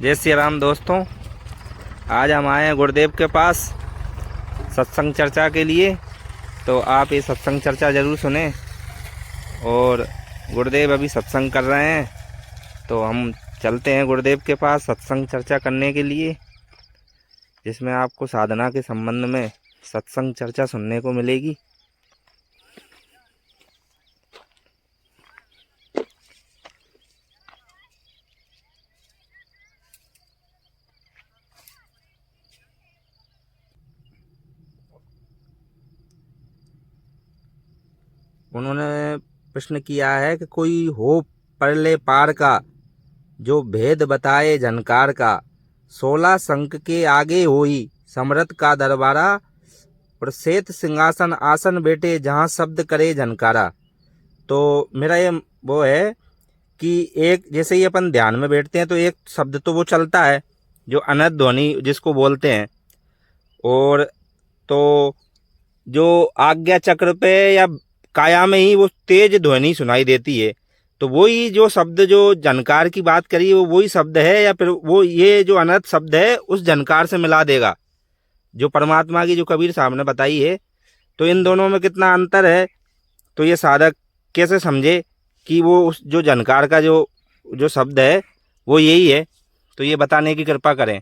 जय श्री राम दोस्तों। आज हम आए हैं गुरुदेव के पास सत्संग चर्चा के लिए। तो आप ये सत्संग चर्चा ज़रूर सुने। और गुरुदेव अभी सत्संग कर रहे हैं, तो हम चलते हैं गुरुदेव के पास सत्संग चर्चा करने के लिए, जिसमें आपको साधना के संबंध में सत्संग चर्चा सुनने को मिलेगी। उन्होंने प्रश्न किया है कि कोई हो परले पार का, जो भेद बताए झनकार का, 16 संख के आगे होई समरथ का दरबारा, और श्वेत सिंहासन आसन बैठे जहाँ शब्द करे झनकारा। तो मेरा ये वो है कि एक जैसे ही अपन ध्यान में बैठते हैं तो एक शब्द तो वो चलता है जो अनंत ध्वनि जिसको बोलते हैं, और तो जो आज्ञा चक्र पे या काया में ही वो तेज ध्वनि सुनाई देती है। तो वही जो शब्द जो झनकार की बात करी वो वही शब्द है, या फिर वो ये जो अनंत शब्द है उस झनकार से मिला देगा जो परमात्मा की जो कबीर साहब ने बताई है। तो इन दोनों में कितना अंतर है, तो ये साधक कैसे समझे कि वो उस जो झनकार का जो शब्द है वो यही है, तो ये बताने की कृपा करें।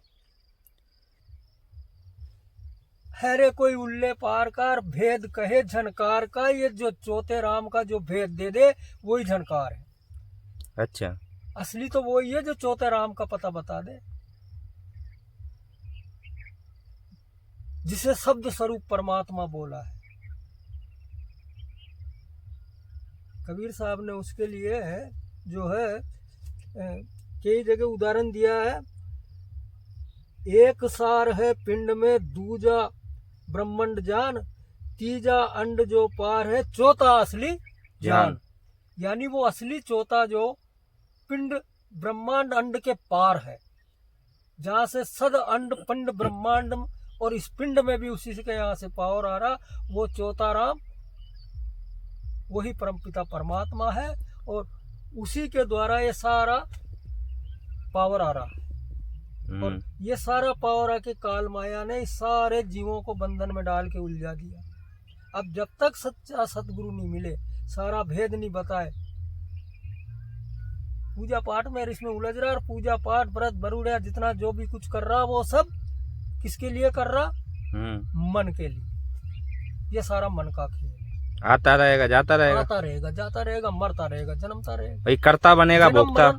हरे कोई उल्ले पार का भेद कहे झनकार का, ये जो चौथे राम का जो भेद दे दे वही झनकार है। अच्छा, असली तो वही है जो चौथे राम का पता बता दे, जिसे शब्द स्वरूप परमात्मा बोला है कबीर साहब ने। उसके लिए है जो है कई जगह उदाहरण दिया है। एक सार है पिंड में दूजा ब्रह्मांड जान, तीजा अंड जो पार है चौथा असली जान। यानी वो असली चौथा जो पिंड ब्रह्मांड अंड के पार है, जहाँ से सद अंड पिंड ब्रह्मांड और इस पिंड में भी उसी के यहाँ से पावर आ रहा, वो चौथा राम वही परमपिता परमात्मा है, और उसी के द्वारा ये सारा पावर आ रहा। और ये सारा पावर आके काल माया ने सारे जीवों को बंधन में डाल के उलझा दिया। अब जब तक सच्चा सतगुरु नहीं मिले, सारा भेद नहीं बताए, पूजा पाठ में इसमें उलझ रहा, और पूजा पाठ व्रत बरुड़िया जितना जो भी कुछ कर रहा वो सब किसके लिए कर रहा? मन के लिए। ये सारा मन का खेल, आता रहेगा जाता रहेगा, आता रहेगा जाता रहेगा, मरता रहेगा जन्मता रहेगा, भाई करता बनेगा भोगता।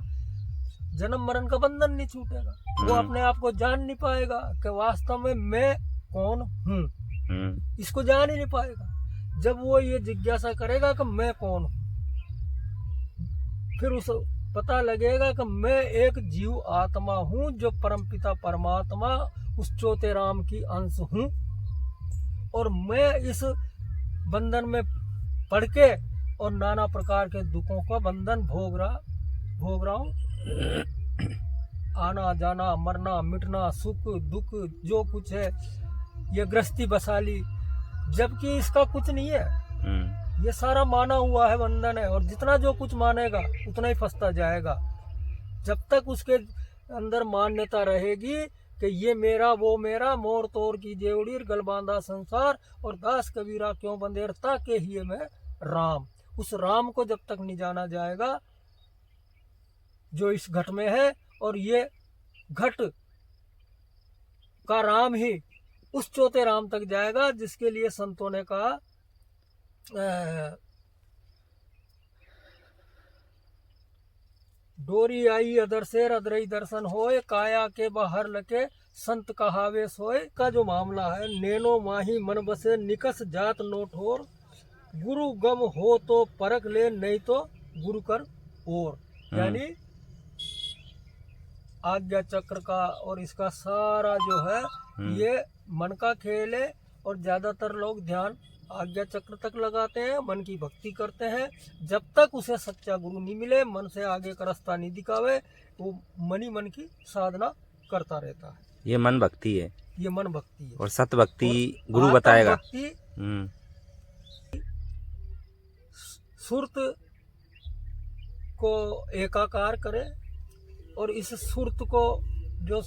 जन्म मरण का बंधन नहीं छूटेगा। वो अपने आप को जान नहीं पाएगा कि वास्तव में मैं कौन हूँ, इसको जान ही नहीं पाएगा। जब वो ये जिज्ञासा करेगा कि मैं कौन हूँ, फिर उसे पता लगेगा कि मैं एक जीव आत्मा हूँ जो परमपिता परमात्मा उस चौथे राम की अंश हूँ, और मैं इस बंधन में पड़ के और नाना प्रकार के दुखों का बंधन भोग रहा हूँ। आना जाना मरना मिटना सुख दुख जो कुछ है ये गृहस्थी बसा ली, जबकि इसका कुछ नहीं है। ये सारा माना हुआ है बंधन है, और जितना जो कुछ मानेगा उतना ही फंसता जाएगा। जब तक उसके अंदर मान्यता रहेगी कि ये मेरा वो मेरा, मोर तोर की जेवड़ी गल बांधा संसार, और दास कबीरा क्यों बंधेरता के ही मैं राम। उस राम को जब तक नहीं जाना जाएगा जो इस घट में है, और ये घट का राम ही उस चौथे राम तक जाएगा, जिसके लिए संतों ने कहा डोरी आई अदर से अदरई दर्शन होए, काया के बाहर लके संत कहावे सोए का जो मामला है। नैनो माही मन बसे निकस जात नो ठोर, गुरु गम हो तो परख ले नहीं तो गुरु कर और। यानी आज्ञा चक्र का और इसका सारा जो है ये मन का खेल है, और ज्यादातर लोग ध्यान आज्ञा चक्र तक लगाते हैं, मन की भक्ति करते हैं। जब तक उसे सच्चा गुरु नहीं मिले, मन से आगे का रास्ता नहीं दिखावे, वो मन ही मन की साधना करता रहता है। ये मन भक्ति है, ये मन भक्ति है, और सत भक्ति गुरु बताएगा। सुरत को एकाकार करे, और इस सुरत को जो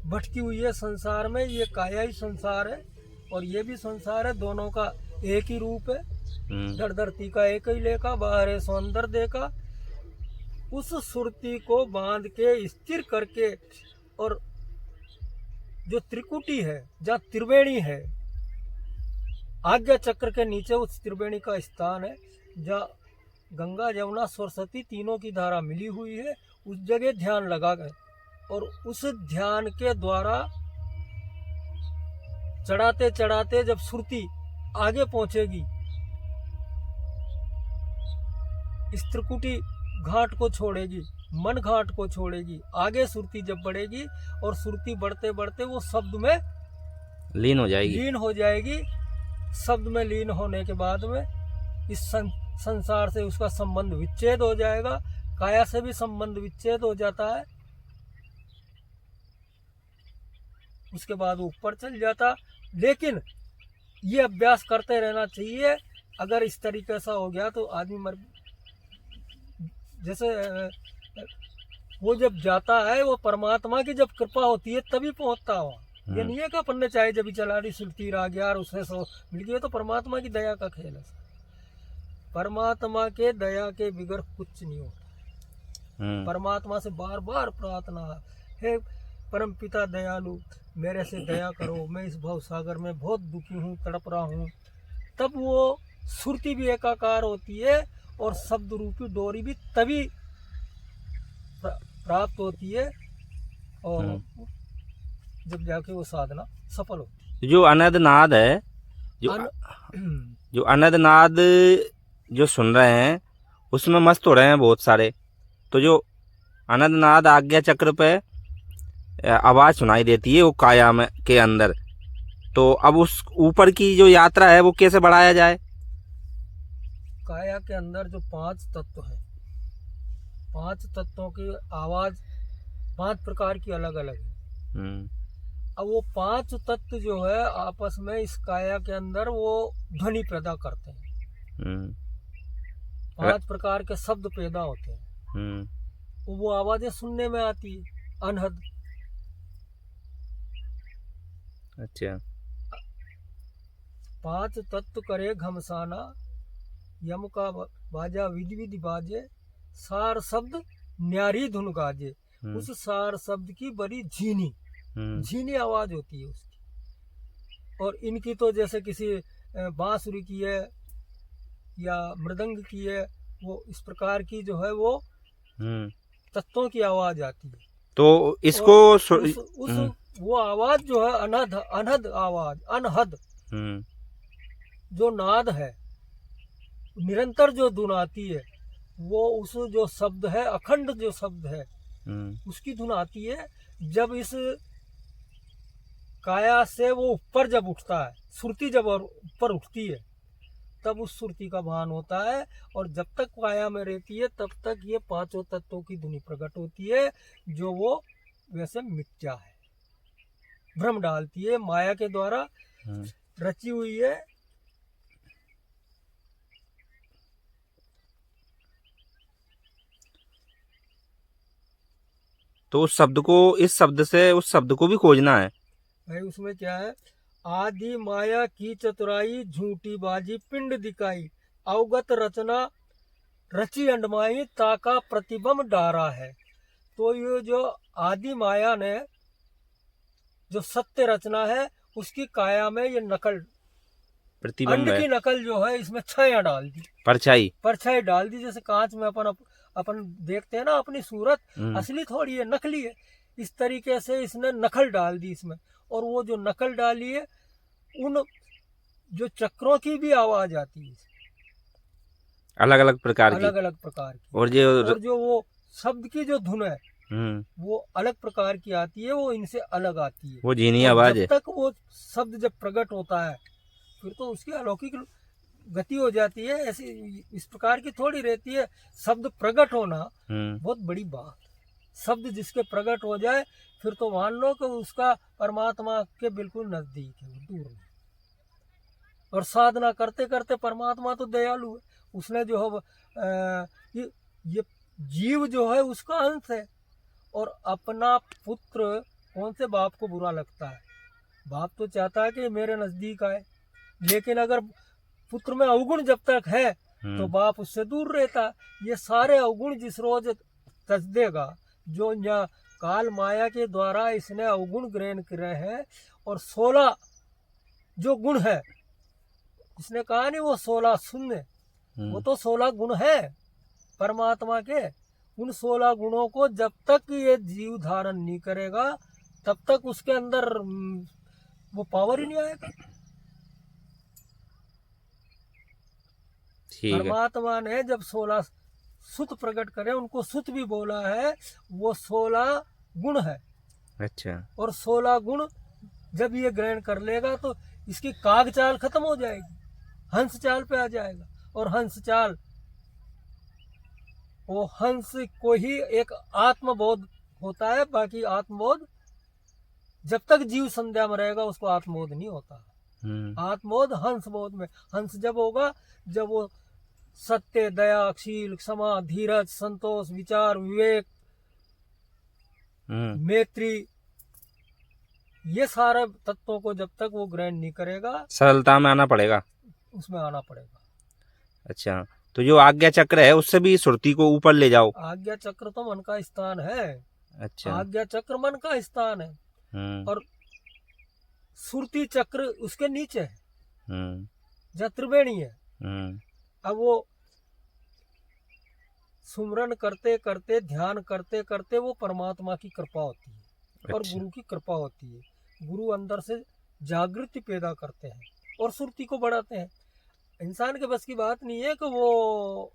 भटकी हुई है संसार में, ये काया ही संसार है और ये भी संसार है, दोनों का एक ही रूप है। धड़ धरती का एक ही लेखा, बाहर है सौंदर्य देखा। उस सुरती को बांध के स्थिर करके, और जो त्रिकुटी है, जहाँ त्रिवेणी है, आज्ञा चक्र के नीचे उस त्रिवेणी का स्थान है, जहाँ गंगा जमुना सरस्वती तीनों की धारा मिली हुई है, उस जगह ध्यान लगा गए। और उस ध्यान के द्वारा चढ़ाते चढ़ाते जब सुरती आगे पहुंचेगी, इस त्रिकुटी घाट को छोड़ेगी, मन घाट को छोड़ेगी, आगे सुरती जब बढ़ेगी और सुरती बढ़ते बढ़ते वो शब्द में लीन हो जाएगी। लीन हो जाएगी। शब्द में लीन होने के बाद में इस संसार से उसका संबंध विच्छेद हो जाएगा, काया से भी संबंध विच्छेद हो जाता है। उसके बाद वो ऊपर चल जाता। लेकिन ये अभ्यास करते रहना चाहिए। अगर इस तरीके से हो गया तो आदमी मर, जैसे वो जब जाता है, वो परमात्मा की जब कृपा होती है तभी पहुंचता हो। ये नहीं है कि अपन ने चाहे जब चला रही सुरती आ गया और उससे सो मिल गया, तो परमात्मा की दया का खेल है। परमात्मा के दया के बिगड़ कुछ नहीं होता। परमात्मा से बार बार प्रार्थना, हे परम पिता दयालु, मेरे से दया करो, मैं इस भव सागर में बहुत दुखी हूँ, तड़प रहा हूँ। तब वो सुरती भी एकाकार होती है और शब्द रूपी डोरी भी तभी प्राप्त होती है, और जब जाके वो साधना सफल होती है। जो अनद नाद है, जो अनद नाद जो सुन रहे हैं उसमें मस्त हो रहे हैं बहुत सारे। तो जो अनद नाद आज्ञा चक्र पे आवाज सुनाई देती है वो काया में के अंदर, तो अब उस ऊपर की जो यात्रा है वो कैसे बढ़ाया जाए? काया के अंदर जो 5 तत्व है, 5 तत्वों की आवाज 5 प्रकार की अलग अलग है। अब वो 5 तत्व जो है आपस में इस काया के अंदर वो ध्वनि पैदा करते हैं। 5 प्रकार के शब्द पैदा होते हैं, वो आवाजें सुनने में आती है। अनहद, अच्छा। 5 तत्व करे घमसाना, यम का बाजा विधि विधि बाजे, सार शब्द न्यारी धुन गाजे। उस सार शब्द की बड़ी झीनी आवाज होती है उसकी। और इनकी तो जैसे किसी बांसुरी की है या मृदंग की है, वो इस प्रकार की जो है वो तत्वों की आवाज आती है। तो इसको वो आवाज जो है अनहद आवाज, अनहद जो नाद है, निरंतर जो धुन आती है, वो उस जो शब्द है, अखंड जो शब्द है, उसकी धुन आती है। जब इस काया से वो ऊपर जब उठता है, सुरती जब ऊपर उठती है, तब उस सुरती का भान होता है। और जब तक काया में रहती है तब तक ये 5 तत्वों की धुनी प्रकट होती है, जो वो वैसे मिथ्या है, भ्रम डालती है, माया के द्वारा रची हुई है। तो उस शब्द को, इस शब्द से उस शब्द को भी खोजना है भाई। उसमें क्या है? आदि माया की चतुराई, झूठी बाजी पिंड दिखाई, अवगत रचना रची अंडमाई, ताका प्रतिबंब डारा है। तो ये जो आदि माया ने जो सत्य रचना है, उसकी काया में ये नकल, प्रतिबिंब अंड की नकल जो है, इसमें छाया डाल दी, परछाई डाल दी। जैसे कांच में अपन देखते हैं ना अपनी सूरत, असली थोड़ी है, नकली है। इस तरीके से इसने नकल डाल दी इसमें। और वो जो नकल डाली है, उन जो चक्रों की भी आवाज आती है, अलग अलग प्रकार की। और जो वो शब्द की जो धुन है, वो अलग प्रकार की आती है, वो इनसे अलग आती है, वो झीनी आवाज है। जब तक वो शब्द जब प्रकट होता है, फिर तो उसकी अलौकिक गति हो जाती है। ऐसी इस प्रकार की थोड़ी रहती है। शब्द प्रकट होना बहुत बड़ी बात। शब्द जिसके प्रकट हो जाए, फिर तो मान लो कि उसका परमात्मा के बिल्कुल नजदीक है, दूर नहीं। और साधना करते करते परमात्मा तो दयालु है, उसने जो है ये जीव जो है उसका अंश है, और अपना पुत्र कौन से बाप को बुरा लगता है? बाप तो चाहता है कि मेरे नजदीक आए, लेकिन अगर पुत्र में अवगुण जब तक है तो बाप उससे दूर रहता। ये सारे अवगुण जिस रोज तज देगा, जो यहाँ काल माया के द्वारा इसने अवगुण ग्रहण करे हैं, और 16 जो गुण है, इसने कहा नहीं वो 16 शून्य, वो तो 16 गुण है परमात्मा के। उन 16 गुणों को जब तक ये जीव धारण नहीं करेगा तब तक उसके अंदर वो पावर ही नहीं आएगा। ठीक है। परमात्मा ने जब 16 सुत प्रकट करे, उनको सुत भी बोला है, वो 16 गुण है। अच्छा। और 16 गुण जब ये ग्रहण कर लेगा तो इसकी काग चाल खत्म हो जाएगी, हंस चाल पे आ जाएगा। और हंस चाल, वो हंस को ही एक आत्मबोध होता है, बाकी आत्मबोध जब तक जीव संध्या में रहेगा उसको आत्मबोध नहीं होता। आत्मबोध हंस बोध में, हंस जब होगा जब वो सत्य, दया, शील, क्षमा, धीरज, संतोष, विचार, विवेक, मैत्री, ये सारे तत्वों को जब तक वो ग्रहण नहीं करेगा, सरलता में आना पड़ेगा, उसमें आना पड़ेगा। अच्छा, तो जो आज्ञा चक्र है उससे भी सुरती को ऊपर ले जाओ। आज्ञा चक्र तो मन का स्थान है। अच्छा। आज्ञा चक्र मन का स्थान है, और सुरती चक्र उसके नीचे है, जहाँ त्रिवेणी है। अब वो सुमरन करते करते, ध्यान करते करते वो परमात्मा की कृपा होती है। और गुरु की कृपा होती है। गुरु अंदर से जागृति पैदा करते हैं और सुरती को बढ़ाते हैं। इंसान के बस की बात नहीं है कि वो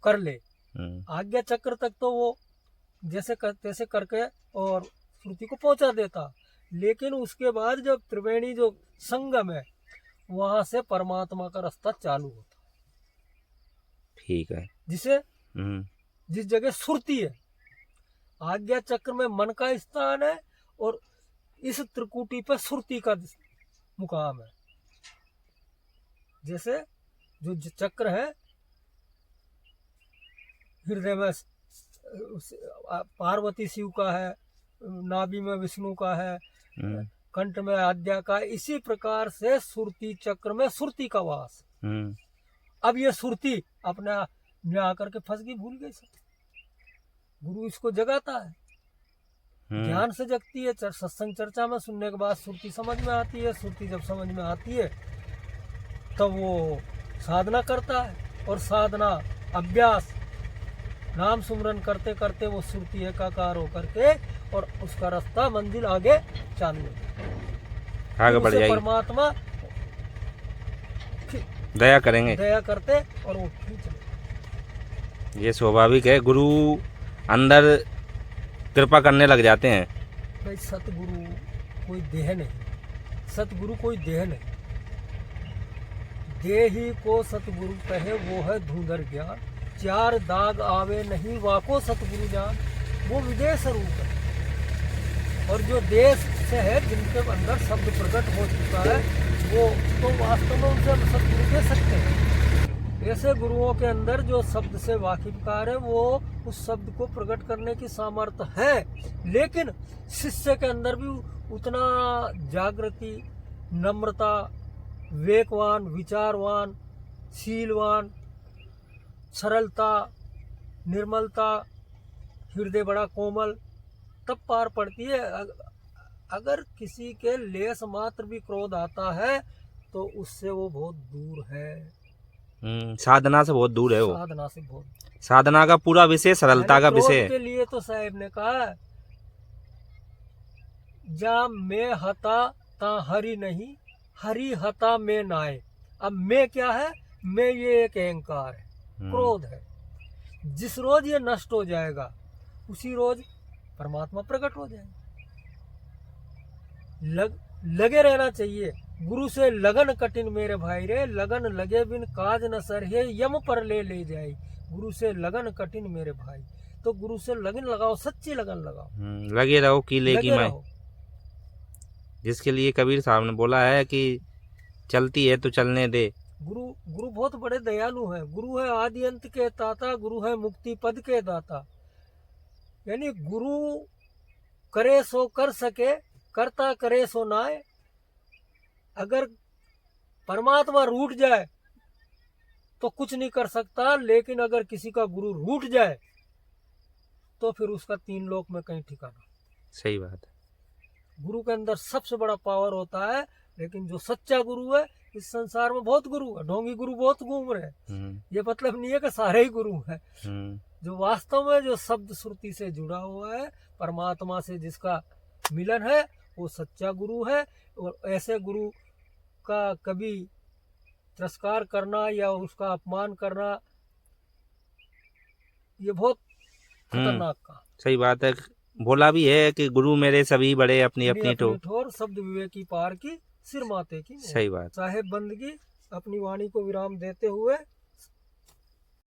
कर ले। आज्ञा चक्र तक तो वो जैसे तैसे करके और श्रुति को पहुंचा देता, लेकिन उसके बाद जब त्रिवेणी जो संगम है, वहां से परमात्मा का रास्ता चालू होता। ठीक है। जिसे जिस जगह सुरती है, आज्ञा चक्र में मन का स्थान है, और इस त्रिकुटी पे सुरती का मुकाम है। जैसे जो चक्र है हृदय में पार्वती शिव का है, नाभि में विष्णु का है, कंठ में आद्या का, इसी प्रकार से सुरती चक्र में सुरती का वास। अब ये सुरती अपने में आकर के फंस गई, भूल गई सब। गुरु इसको जगाता है, ध्यान से जगती है, सत्संग चर्चा में सुनने के बाद सुरती समझ में आती है। सुरती जब समझ में आती है तब वो साधना करता है, और साधना अभ्यास नाम सुमरन करते करते वो सुरती एकाकार होकर के, और उसका रास्ता मंजिल आगे चालू आगे बढ़ जाएगी। परमात्मा दया करेंगे, दया करते और वो खींच। ये स्वाभाविक है, गुरु अंदर कृपा करने लग जाते हैं। भाई सतगुरु कोई देह नहीं, सतगुरु कोई देह नहीं। देही को सतगुरु कहे वो है धुंधर ज्ञान, चार दाग आवे नहीं वाको सतगुरु जान, वो विदेह स्वरूप है। और जो देश से है, जिनके अंदर शब्द प्रकट हो चुका है, वो तो वास्तव में उनसे हम सतगुरु कह सकते हैं। ऐसे गुरुओं के अंदर जो शब्द से वाकिफकार है, वो उस शब्द को प्रकट करने की सामर्थ्य है, लेकिन शिष्य के अंदर भी उतना जागृति, नम्रता, विवेकवान, विचारवान, शीलवान, सरलता, निर्मलता, हृदय बड़ा कोमल, तब पार पड़ती है। अगर किसी के लेस मात्र भी क्रोध आता है तो उससे वो बहुत दूर है, साधना से बहुत दूर है वो। साधना से बहुत, साधना का पूरा विषय सरलता का विषय के लिए तो साहेब ने कहा, जा मैं हता ता हरि नहीं, हरि हता मैं नाए। अब मैं क्या है? मैं ये एक अहंकार है, क्रोध है। जिस रोज ये नष्ट हो जाएगा उसी रोज परमात्मा प्रकट हो जाएगा। लगे रहना चाहिए। गुरु से लगन कठिन मेरे भाई रे, लगन लगे बिन काज न सर है, यम पर ले जाए। गुरु से लगन कठिन मेरे भाई, तो गुरु से लगन लगाओ, सच्ची लगन लगाओ, लगे रहो कीले की माई। रहो। जिसके लिए कबीर साहब ने बोला है कि चलती है तो चलने दे। गुरु बहुत बड़े दयालु हैं। गुरु है आदि अंत के ताता, गुरु है मुक्ति पद के दाता। यानी गुरु करे सो कर सके, करता करे सो नाय। अगर परमात्मा रूठ जाए तो कुछ नहीं कर सकता, लेकिन अगर किसी का गुरु रूठ जाए तो फिर उसका 3 लोक में कहीं ठिकाना। सही बात है। गुरु के अंदर सबसे बड़ा पावर होता है, लेकिन जो सच्चा गुरु है, इस संसार में बहुत गुरु है, ढोंगी गुरु बहुत घूम रहे हैं, ये मतलब नहीं है कि सारे ही गुरु हैं। जो वास्तव में जो शब्द श्रुति से जुड़ा हुआ है, परमात्मा से जिसका मिलन है, वो सच्चा गुरु है। और ऐसे गुरु का कभी तिरस्कार करना या उसका अपमान करना, ये बहुत खतरनाक काम। सही बात है। बोला भी है कि गुरु मेरे सभी बड़े अपनी अपनी ठोर, शब्द विवेकी पार की सिर माते की। सही बात। साहेब बंदगी अपनी वाणी को विराम देते हुए